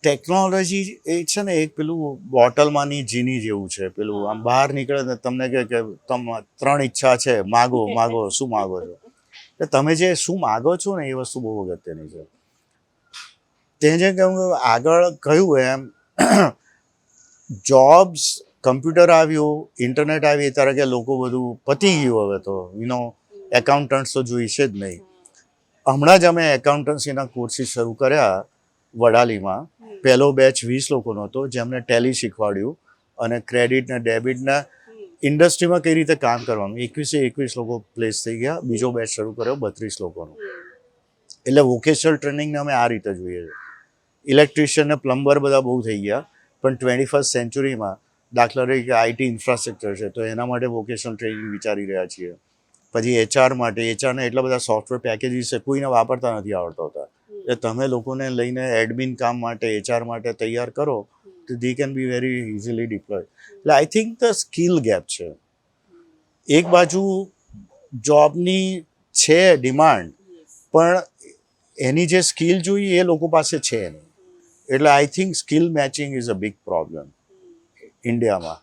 Technology એ છે ને એક પેલું બોટલમાંની જીની જેવું છે. પેલું આમ બહાર નીકળે ને તમને કે તમે 3 ઈચ્છા છે, માગો માગો, શું માગો છો? એટલે તમે જે શું માગો છો ને એ વસ્તુ બહુ અગત્યની છે. તે જે આગળ કહ્યું એમ જોબ્સ, કમ્પ્યુટર આવ્યું, ઇન્ટરનેટ આવી ત્યારે કે લોકો બધું પતી ગયું. હવે તો એકાઉન્ટન્ટ્સ તો જોઈશે જ નહીં. હમણાં જ અમે એકાઉન્ટન્સીના કોર્સીસ શરૂ કર્યા વડાલીમાં. પહેલો બેચ 20 લોકોનો હતો, જેમને ટેલી શીખવાડ્યું અને ક્રેડિટ ને ડેબિટના ઇન્ડસ્ટ્રીમાં કઈ રીતે કામ કરવાનું. 21 લોકો પ્લેસ થઈ ગયા. બીજો બેચ શરૂ કર્યો 32 લોકોનો. એટલે વોકેશનલ ટ્રેનિંગને અમે આ રીતે જોઈએ છે. ઇલેક્ટ્રિશિયન ને પ્લમ્બર બધા બહુ થઈ ગયા, પણ 21st સેન્ચુરીમાં દાખલા તરીકે આઈટી ઇન્ફ્રાસ્ટ્રક્ચર છે, તો એના માટે વોકેશનલ ટ્રેનિંગ વિચારી રહ્યા છીએ. પછી એચઆર માટે, એચઆરને એટલા બધા સોફ્ટવેર પેકેજીસ છે, કોઈને વાપરતા નથી આવડતા હોતા. એટલે તમે લોકોને લઈને એડમિન કામ માટે, એચઆર માટે તૈયાર કરો તો they can be very easily deploy. એટલે I think the skill gap છે. એક બાજુ જોબની છે ડિમાન્ડ, પણ એની જે સ્કિલ જોઈએ એ લોકો પાસે છે નહીં. એટલે I think skill matching is a big problem ઇન્ડિયામાં.